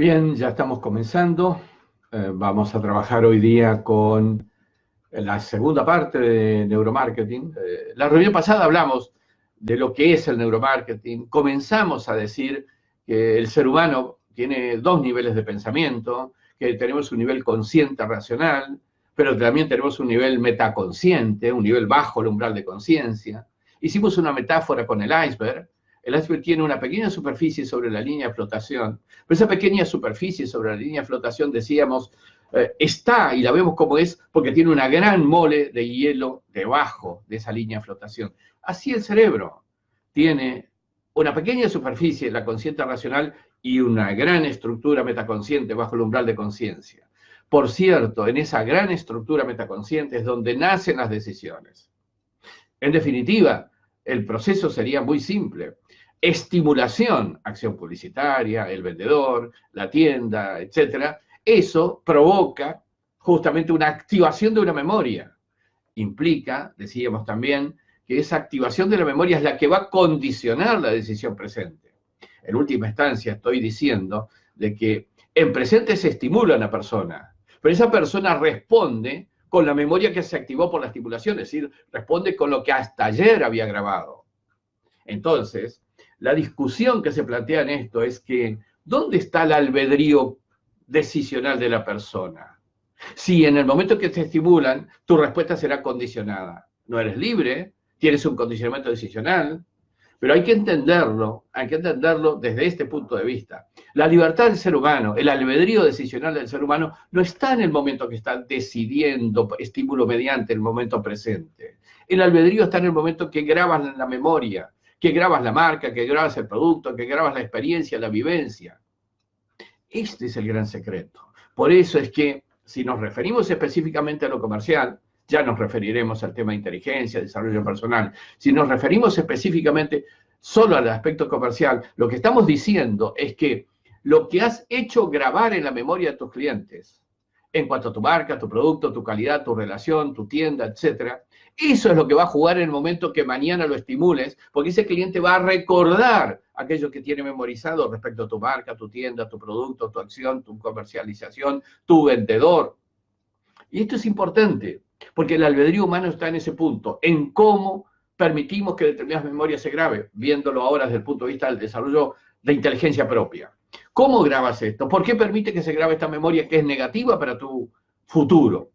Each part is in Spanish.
Bien, ya estamos comenzando. Vamos a trabajar hoy día con la segunda parte de neuromarketing. La reunión pasada hablamos de lo que es el neuromarketing. Comenzamos a decir que el ser humano tiene dos niveles de pensamiento, que tenemos un nivel consciente racional, pero también tenemos un nivel metaconsciente, un nivel bajo el umbral de conciencia. Hicimos una metáfora con el iceberg. El iceberg tiene una pequeña superficie sobre la línea de flotación, pero esa pequeña superficie sobre la línea de flotación, decíamos, está, y la vemos como es, porque tiene una gran mole de hielo debajo de esa línea de flotación. Así el cerebro tiene una pequeña superficie, la consciente racional, y una gran estructura metaconsciente bajo el umbral de conciencia. Por cierto, en esa gran estructura metaconsciente es donde nacen las decisiones. En definitiva, el proceso sería muy simple. Estimulación, acción publicitaria, el vendedor, la tienda, etcétera. Eso provoca justamente una activación de una memoria. Implica, decíamos también, que esa activación de la memoria es la que va a condicionar la decisión presente. En última instancia, estoy diciendo de que en presente se estimula a una persona, pero esa persona responde con la memoria que se activó por la estimulación, es decir, responde con lo que hasta ayer había grabado. Entonces, la discusión que se plantea en esto es que, ¿dónde está el albedrío decisional de la persona? Si en el momento que te estimulan, tu respuesta será condicionada. No eres libre, tienes un condicionamiento decisional, pero hay que entenderlo desde este punto de vista. La libertad del ser humano, el albedrío decisional del ser humano, no está en el momento que está decidiendo estímulo mediante el momento presente. El albedrío está en el momento que grabas en la memoria, que grabas la marca, que grabas el producto, que grabas la experiencia, la vivencia. Este es el gran secreto. Por eso es que, si nos referimos específicamente a lo comercial, ya nos referiremos al tema de inteligencia, desarrollo personal. Si nos referimos específicamente solo al aspecto comercial, lo que estamos diciendo es que lo que has hecho grabar en la memoria de tus clientes, en cuanto a tu marca, tu producto, tu calidad, tu relación, tu tienda, etcétera, eso es lo que va a jugar en el momento que mañana lo estimules, porque ese cliente va a recordar aquello que tiene memorizado respecto a tu marca, tu tienda, tu producto, tu acción, tu comercialización, tu vendedor. Y esto es importante, porque el albedrío humano está en ese punto, en cómo permitimos que determinadas memorias se graben, viéndolo ahora desde el punto de vista del desarrollo de inteligencia propia. ¿Cómo grabas esto? ¿Por qué permite que se grabe esta memoria que es negativa para tu futuro?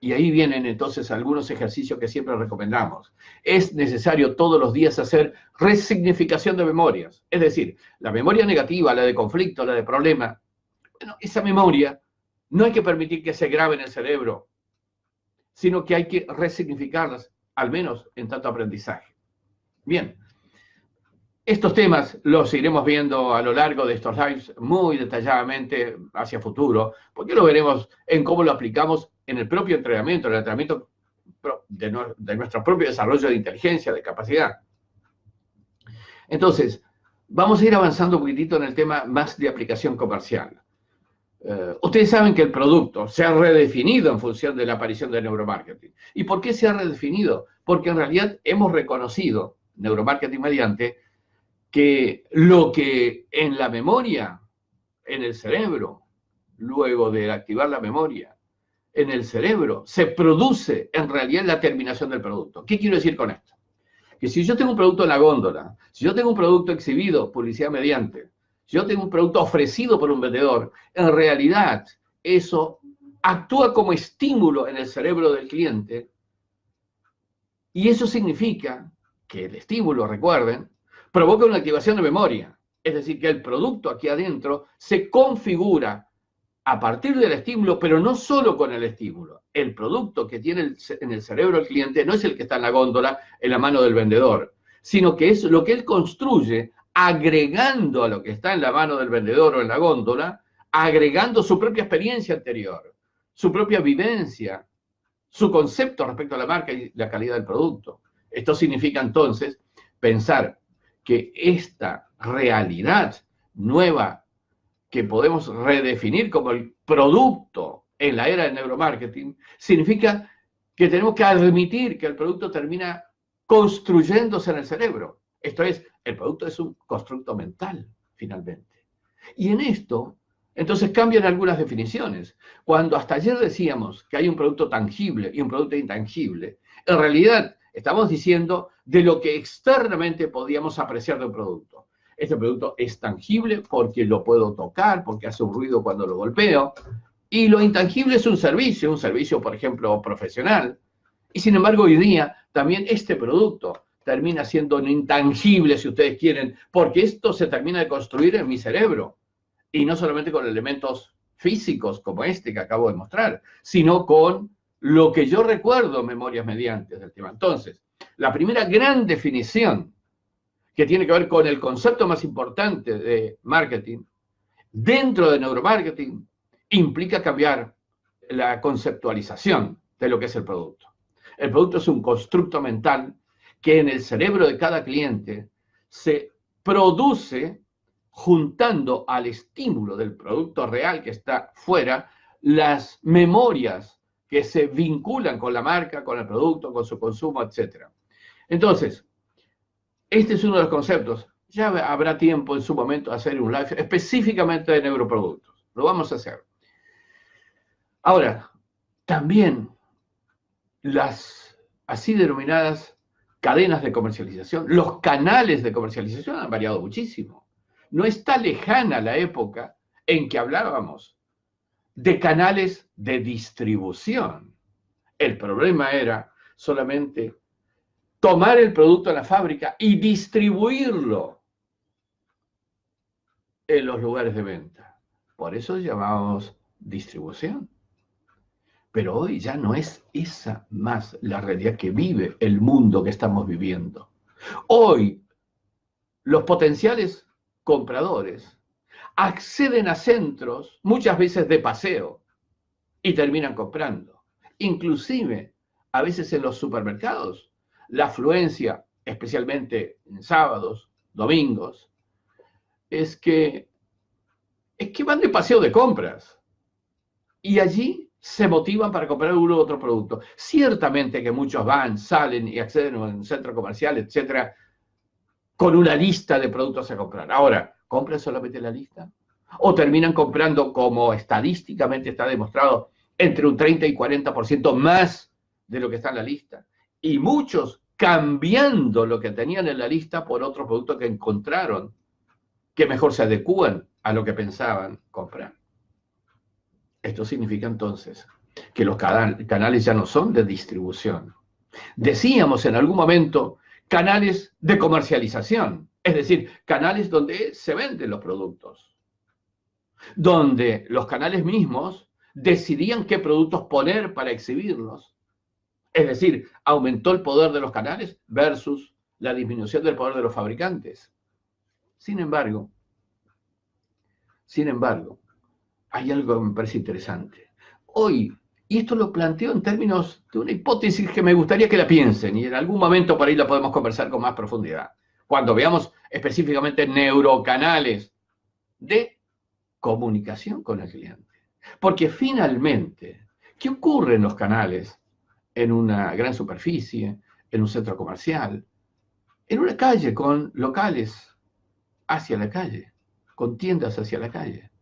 Y ahí vienen entonces algunos ejercicios que siempre recomendamos. Es necesario todos los días hacer resignificación de memorias. Es decir, la memoria negativa, la de conflicto, la de problema, bueno, esa memoria no hay que permitir que se grabe en el cerebro, sino que hay que resignificarlas, al menos en tanto aprendizaje. Bien, estos temas los iremos viendo a lo largo de estos lives muy detalladamente hacia futuro, porque lo veremos en cómo lo aplicamos en el propio entrenamiento, en el entrenamiento de nuestro propio desarrollo de inteligencia, de capacidad. Entonces, vamos a ir avanzando un poquitito en el tema más de aplicación comercial. Ustedes saben que el producto se ha redefinido en función de la aparición del neuromarketing. ¿Y por qué se ha redefinido? Porque en realidad hemos reconocido, neuromarketing mediante, que lo que en la memoria, en el cerebro, luego de activar la memoria, en el cerebro, se produce en realidad la terminación del producto. ¿Qué quiero decir con esto? Que si yo tengo un producto en la góndola, si yo tengo un producto exhibido, publicidad mediante, si yo tengo un producto ofrecido por un vendedor, en realidad eso actúa como estímulo en el cerebro del cliente y eso significa que el estímulo, recuerden, provoca una activación de memoria. Es decir, que el producto aquí adentro se configura a partir del estímulo, pero no solo con el estímulo. El producto que tiene en el cerebro el cliente no es el que está en la góndola, en la mano del vendedor, sino que es lo que él construye agregando a lo que está en la mano del vendedor o en la góndola, agregando su propia experiencia anterior, su propia vivencia, su concepto respecto a la marca y la calidad del producto. Esto significa entonces pensar que esta realidad nueva que podemos redefinir como el producto en la era del neuromarketing, significa que tenemos que admitir que el producto termina construyéndose en el cerebro. Esto es, el producto es un constructo mental, finalmente. Y en esto Entonces cambian algunas definiciones. Cuando hasta ayer decíamos que hay un producto tangible y un producto intangible, en realidad estamos diciendo de lo que externamente podíamos apreciar de un producto. Este producto es tangible porque lo puedo tocar, porque hace un ruido cuando lo golpeo, y lo intangible es un servicio, por ejemplo, profesional. Y sin embargo, hoy día también este producto termina siendo un intangible, si ustedes quieren, porque esto se termina de construir en mi cerebro. Y no solamente con elementos físicos como este que acabo de mostrar, sino con lo que yo recuerdo, memorias mediante del tema. Entonces, la primera gran definición que tiene que ver con el concepto más importante de marketing, dentro de neuromarketing, implica cambiar la conceptualización de lo que es el producto. El producto es un constructo mental que en el cerebro de cada cliente se produce juntando al estímulo del producto real que está fuera, las memorias que se vinculan con la marca, con el producto, con su consumo, etc. Entonces, este es uno de los conceptos. Ya habrá tiempo en su momento de hacer un live específicamente de neuroproductos. Lo vamos a hacer. Ahora, también las así denominadas cadenas de comercialización, los canales de comercialización han variado muchísimo. No está lejana la época en que hablábamos de canales de distribución. El problema era solamente tomar el producto de la fábrica y distribuirlo en los lugares de venta. Por eso llamábamos distribución. Pero hoy ya no es esa más la realidad que vive el mundo que estamos viviendo. Hoy, los potenciales compradores acceden a centros, muchas veces de paseo, y terminan comprando. Inclusive, a veces en los supermercados, la afluencia, especialmente en sábados, domingos, es que van de paseo de compras. Y allí se motivan para comprar uno u otro producto. Ciertamente que muchos van, salen y acceden a un centro comercial, etcétera, con una lista de productos a comprar. Ahora, ¿compran solamente la lista? ¿O terminan comprando, como estadísticamente está demostrado, entre un 30 y 40% más de lo que está en la lista? Y muchos cambiando lo que tenían en la lista por otro producto que encontraron que mejor se adecúan a lo que pensaban comprar. Esto significa entonces que los canales ya no son de distribución. Decíamos en algún momento canales de comercialización, es decir, canales donde se venden los productos, donde los canales mismos decidían qué productos poner para exhibirlos. Es decir, aumentó el poder de los canales versus la disminución del poder de los fabricantes. Sin embargo, hay algo que me parece interesante. Hoy, y esto lo planteo en términos de una hipótesis que me gustaría que la piensen, y en algún momento por ahí la podemos conversar con más profundidad, cuando veamos específicamente neurocanales de comunicación con el cliente. Porque finalmente, ¿qué ocurre en los canales? En una gran superficie, en un centro comercial, en una calle con locales hacia la calle, con tiendas hacia la calle.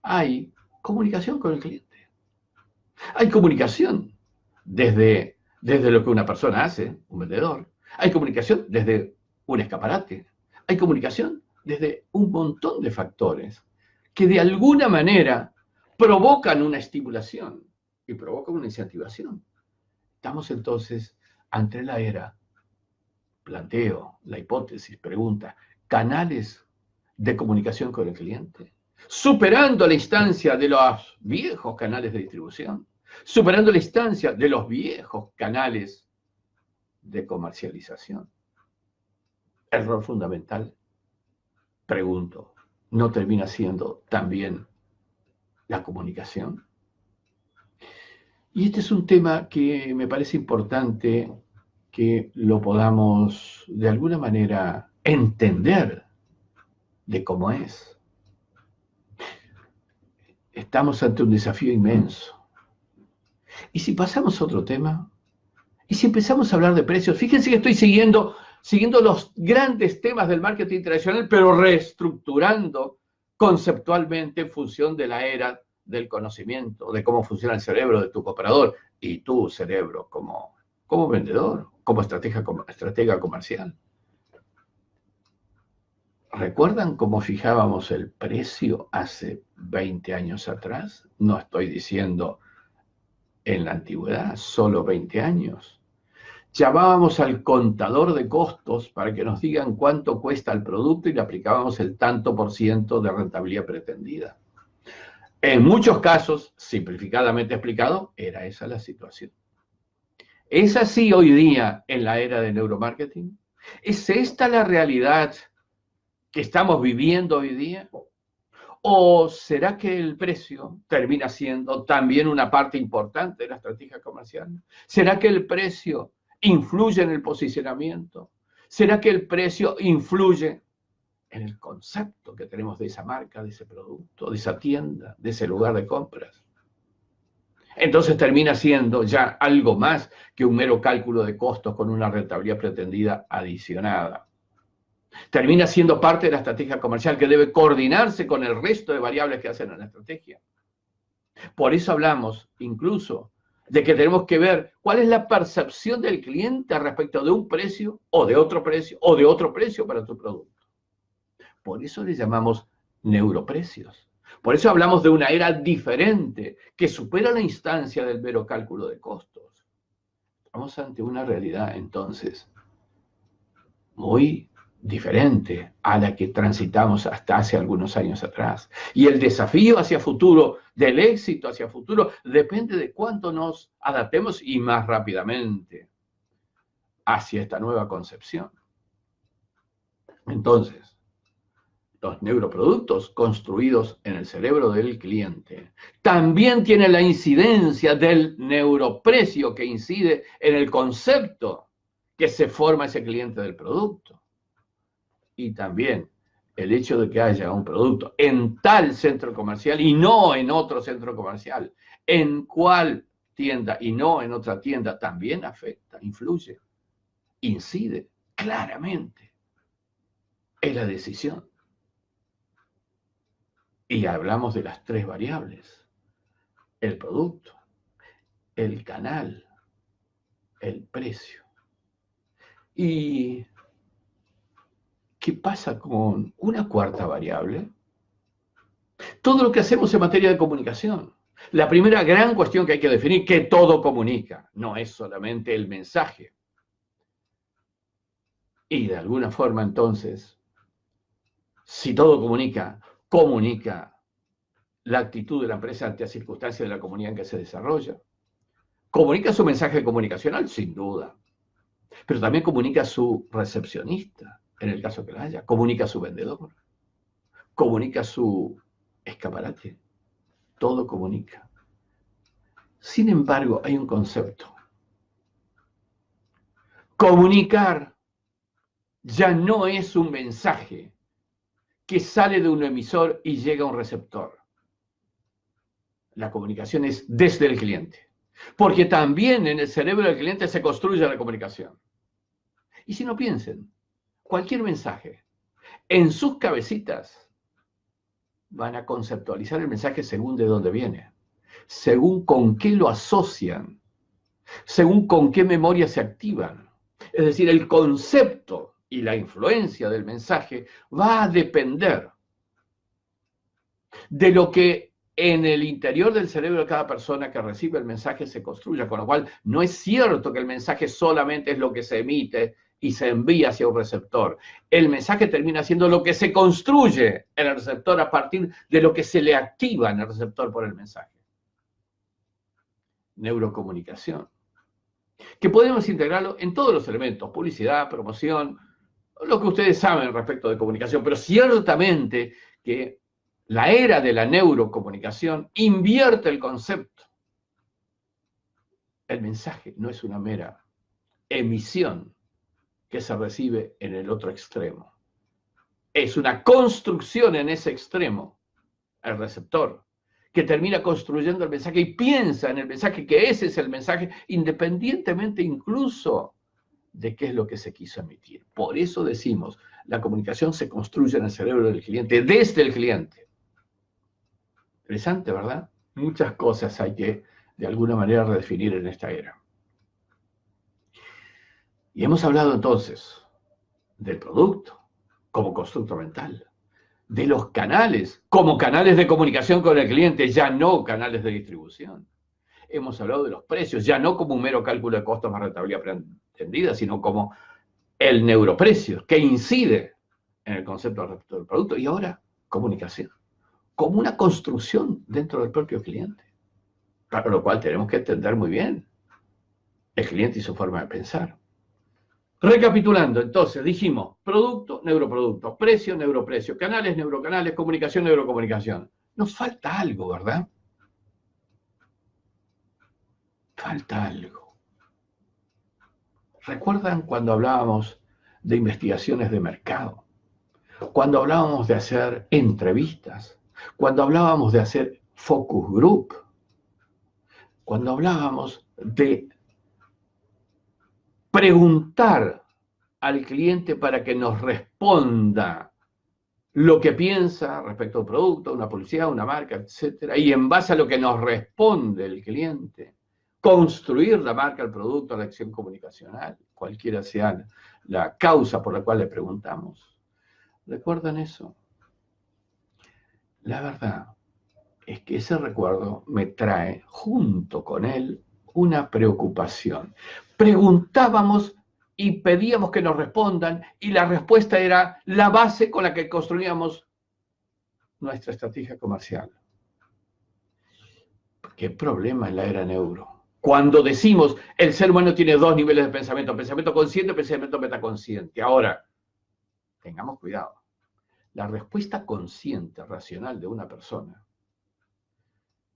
Hay comunicación con el cliente. Hay comunicación desde lo que una persona hace, un vendedor. Hay comunicación desde un escaparate. Hay comunicación desde un montón de factores que de alguna manera provocan una estimulación y provocan una incentivación. Estamos entonces ante la era, planteo la hipótesis, pregunta, canales de comunicación con el cliente, superando la instancia de los viejos canales de distribución, superando la instancia de los viejos canales de comercialización. Error fundamental, pregunto, ¿no termina siendo también la comunicación? Y este es un tema que me parece importante que lo podamos de alguna manera entender de cómo es. Estamos ante un desafío inmenso. Y si pasamos a otro tema, y si empezamos a hablar de precios, fíjense que estoy siguiendo los grandes temas del marketing tradicional, pero reestructurando conceptualmente en función de la era del conocimiento, de cómo funciona el cerebro de tu operador y tu cerebro como vendedor, como estratega comercial. ¿Recuerdan cómo fijábamos el precio hace 20 años atrás? No estoy diciendo en la antigüedad, solo 20 años. Llamábamos al contador de costos para que nos digan cuánto cuesta el producto y le aplicábamos el tanto por ciento de rentabilidad pretendida. En muchos casos, simplificadamente explicado, era esa la situación. ¿Es así hoy día en la era del neuromarketing? ¿Es esta la realidad que estamos viviendo hoy día? ¿O será que el precio termina siendo también una parte importante de la estrategia comercial? ¿Será que el precio influye en el posicionamiento? ¿Será que el precio influye en el concepto que tenemos de esa marca, de ese producto, de esa tienda, de ese lugar de compras? Entonces termina siendo ya algo más que un mero cálculo de costos con una rentabilidad pretendida adicionada. Termina siendo parte de la estrategia comercial que debe coordinarse con el resto de variables que hacen en la estrategia. Por eso hablamos incluso de que tenemos que ver cuál es la percepción del cliente respecto de un precio o de otro precio o de otro precio para tu producto. Por eso le llamamos neuroprecios. Por eso hablamos de una era diferente que supera la instancia del mero cálculo de costos. Estamos ante una realidad entonces muy diferente a la que transitamos hasta hace algunos años atrás. Y el desafío hacia futuro, del éxito hacia futuro, depende de cuánto nos adaptemos y más rápidamente hacia esta nueva concepción. Entonces, los neuroproductos construidos en el cerebro del cliente también tienen la incidencia del neuroprecio que incide en el concepto que se forma ese cliente del producto. Y también el hecho de que haya un producto en tal centro comercial y no en otro centro comercial, en cuál tienda y no en otra tienda, también afecta, influye, incide claramente en la decisión. Y hablamos de las tres variables: el producto, el canal, el precio. ¿Y qué pasa con una cuarta variable? Todo lo que hacemos en materia de comunicación. La primera gran cuestión que hay que definir, que todo comunica, no es solamente el mensaje. Y de alguna forma entonces, si todo comunica, comunica la actitud de la empresa ante las circunstancias de la comunidad en que se desarrolla. Comunica su mensaje comunicacional, sin duda, pero también comunica a su recepcionista, en el caso que la haya, comunica a su vendedor, comunica a su escaparate, todo comunica. Sin embargo, hay un concepto. Comunicar ya no es un mensaje que sale de un emisor y llega a un receptor. La comunicación es desde el cliente, porque también en el cerebro del cliente se construye la comunicación. Y si no piensen, cualquier mensaje, en sus cabecitas van a conceptualizar el mensaje según de dónde viene, según con qué lo asocian, según con qué memoria se activan. Es decir, el concepto y la influencia del mensaje va a depender de lo que en el interior del cerebro de cada persona que recibe el mensaje se construya, con lo cual no es cierto que el mensaje solamente es lo que se emite y se envía hacia un receptor. El mensaje termina siendo lo que se construye en el receptor a partir de lo que se le activa en el receptor por el mensaje. Neurocomunicación, que podemos integrarlo en todos los elementos: publicidad, promoción, lo que ustedes saben respecto de comunicación, pero ciertamente que la era de la neurocomunicación invierte el concepto. El mensaje no es una mera emisión que se recibe en el otro extremo. Es una construcción en ese extremo, el receptor, que termina construyendo el mensaje y piensa en el mensaje, que ese es el mensaje, independientemente incluso de qué es lo que se quiso emitir. Por eso decimos, la comunicación se construye en el cerebro del cliente, desde el cliente. Interesante, ¿verdad? Muchas cosas hay que, de alguna manera, redefinir en esta era. Y hemos hablado entonces del producto como constructo mental, de los canales como canales de comunicación con el cliente, ya no canales de distribución. Hemos hablado de los precios, ya no como un mero cálculo de costos más rentabilidad pretendida, sino como el neuroprecio, que incide en el concepto del producto. Y ahora, comunicación, como una construcción dentro del propio cliente. Para lo cual tenemos que entender muy bien el cliente y su forma de pensar. Recapitulando, entonces, dijimos, producto, neuroproducto, precio, neuroprecio, canales, neurocanales, comunicación, neurocomunicación. Nos falta algo, ¿verdad? Falta algo. ¿Recuerdan cuando hablábamos de investigaciones de mercado? Cuando hablábamos de hacer entrevistas, cuando hablábamos de hacer focus group, cuando hablábamos de preguntar al cliente para que nos responda lo que piensa respecto a un producto, una publicidad, una marca, etcétera, y en base a lo que nos responde el cliente, construir la marca, el producto, la acción comunicacional, cualquiera sea la causa por la cual le preguntamos. ¿Recuerdan eso? La verdad es que ese recuerdo me trae junto con él una preocupación. Preguntábamos y pedíamos que nos respondan y la respuesta era la base con la que construíamos nuestra estrategia comercial. ¿Qué problema en la era neuro? Cuando decimos el ser humano tiene dos niveles de pensamiento consciente y pensamiento metaconsciente. Ahora, tengamos cuidado. La respuesta consciente, racional de una persona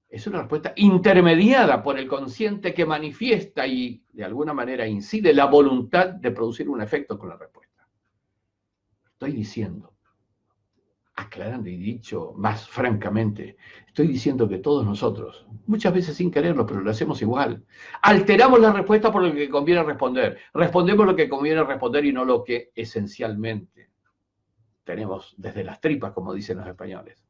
es una respuesta intermediada por el consciente que manifiesta y de alguna manera incide la voluntad de producir un efecto con la respuesta. Estoy diciendo, aclarando y dicho más francamente, estoy diciendo que todos nosotros, muchas veces sin quererlo, pero lo hacemos igual, alteramos la respuesta por lo que conviene responder. Respondemos lo que conviene responder y no lo que esencialmente tenemos desde las tripas, como dicen los españoles.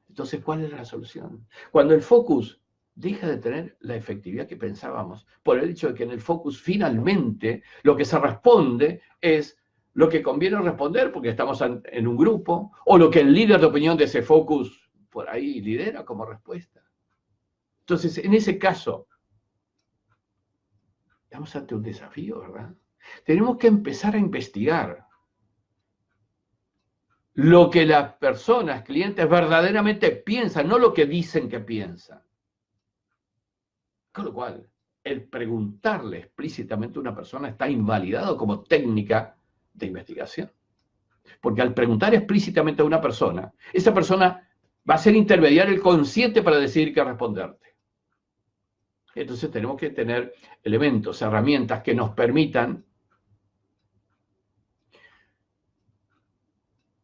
Entonces, ¿cuál es la solución? Cuando el focus deja de tener la efectividad que pensábamos, por el hecho de que en el focus finalmente lo que se responde es lo que conviene responder porque estamos en un grupo, o lo que el líder de opinión de ese focus por ahí lidera como respuesta. Entonces, en ese caso, estamos ante un desafío, ¿verdad? Tenemos que empezar a investigar lo que las personas, clientes, verdaderamente piensan, no lo que dicen que piensan. Con lo cual, el preguntarle explícitamente a una persona está invalidado como técnica de investigación. Porque al preguntar explícitamente a una persona, esa persona va a ser intermediario el consciente para decidir qué responderte. Entonces tenemos que tener elementos, herramientas que nos permitan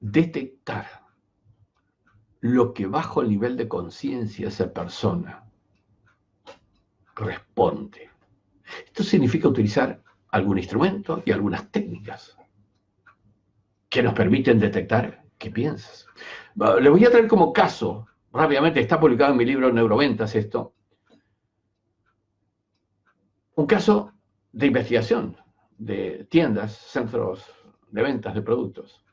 detectar lo que bajo el nivel de conciencia esa persona responde. Esto significa utilizar algún instrumento y algunas técnicas que nos permiten detectar qué piensas. Le voy a traer como caso, rápidamente, está publicado en mi libro Neuroventas esto, un caso de investigación de tiendas, centros de ventas de productos.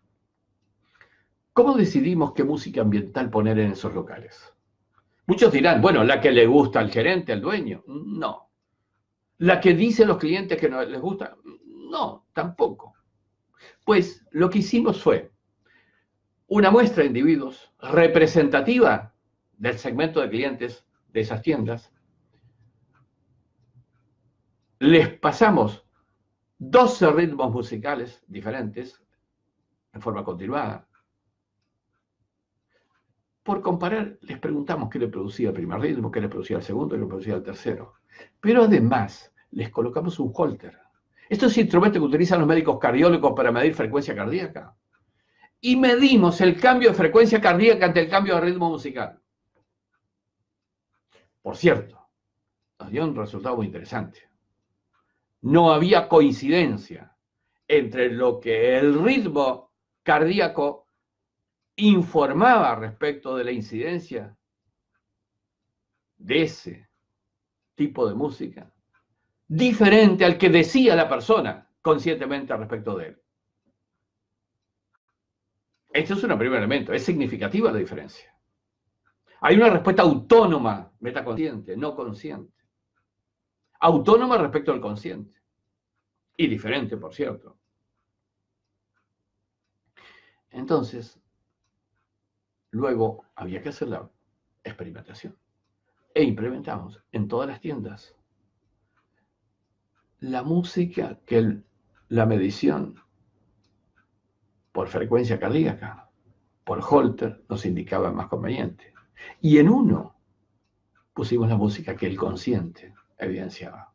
¿Cómo decidimos qué música ambiental poner en esos locales? Muchos dirán, bueno, la que le gusta al gerente, al dueño. No. ¿La que dicen los clientes que no les gusta? No, tampoco. Pues lo que hicimos fue una muestra de individuos representativa del segmento de clientes de esas tiendas. Les pasamos 12 ritmos musicales diferentes en forma continuada. Por comparar, les preguntamos qué le producía el primer ritmo, qué le producía el segundo, qué le producía el tercero. Pero además, les colocamos un holter. Esto es instrumento que utilizan los médicos cardiólogos para medir frecuencia cardíaca. Y medimos el cambio de frecuencia cardíaca ante el cambio de ritmo musical. Por cierto, nos dio un resultado muy interesante. No había coincidencia entre lo que el ritmo cardíaco informaba respecto de la incidencia de ese tipo de música, diferente al que decía la persona conscientemente respecto de él. Este es un primer elemento, es significativa la diferencia. Hay una respuesta autónoma, metaconsciente, no consciente. Autónoma respecto al consciente. Y diferente, por cierto. Entonces, luego había que hacer la experimentación. E implementamos en todas las tiendas la música que la medición por frecuencia cardíaca, por Holter, nos indicaba más conveniente. Y en uno pusimos la música que el consciente evidenciaba.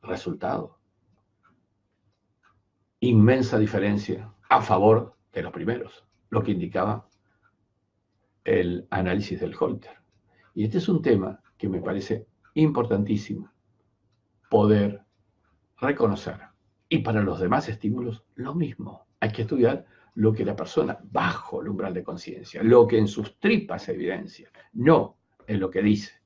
Resultado. Inmensa diferencia a favor de los primeros, lo que indicaba el análisis del Holter. Y este es un tema que me parece importantísimo poder reconocer. Y para los demás estímulos, lo mismo. Hay que estudiar lo que la persona bajo el umbral de conciencia, lo que en sus tripas evidencia, no en lo que dice,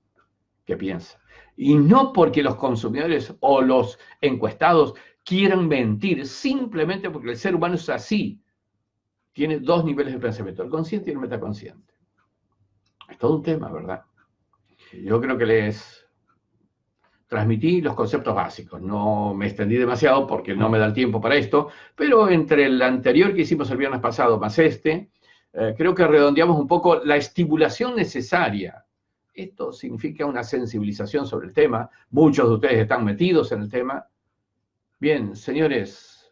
que piensa. Y no porque los consumidores o los encuestados quieran mentir, simplemente porque el ser humano es así. Tiene dos niveles de pensamiento, el consciente y el metaconsciente. Es todo un tema, ¿verdad? Yo creo que les transmití los conceptos básicos. No me extendí demasiado porque no me da el tiempo para esto, pero entre el anterior que hicimos el viernes pasado más este, creo que redondeamos un poco la estimulación necesaria. Esto significa una sensibilización sobre el tema. Muchos de ustedes están metidos en el tema. Bien, señores,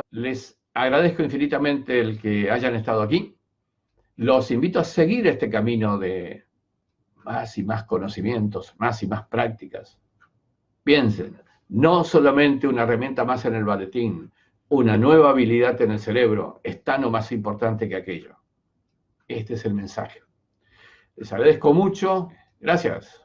les agradezco infinitamente el que hayan estado aquí. Los invito a seguir este camino de más y más conocimientos, más y más prácticas. Piensen, no solamente una herramienta más en el maletín, una nueva habilidad en el cerebro es tan o más importante que aquello. Este es el mensaje. Les agradezco mucho. Gracias.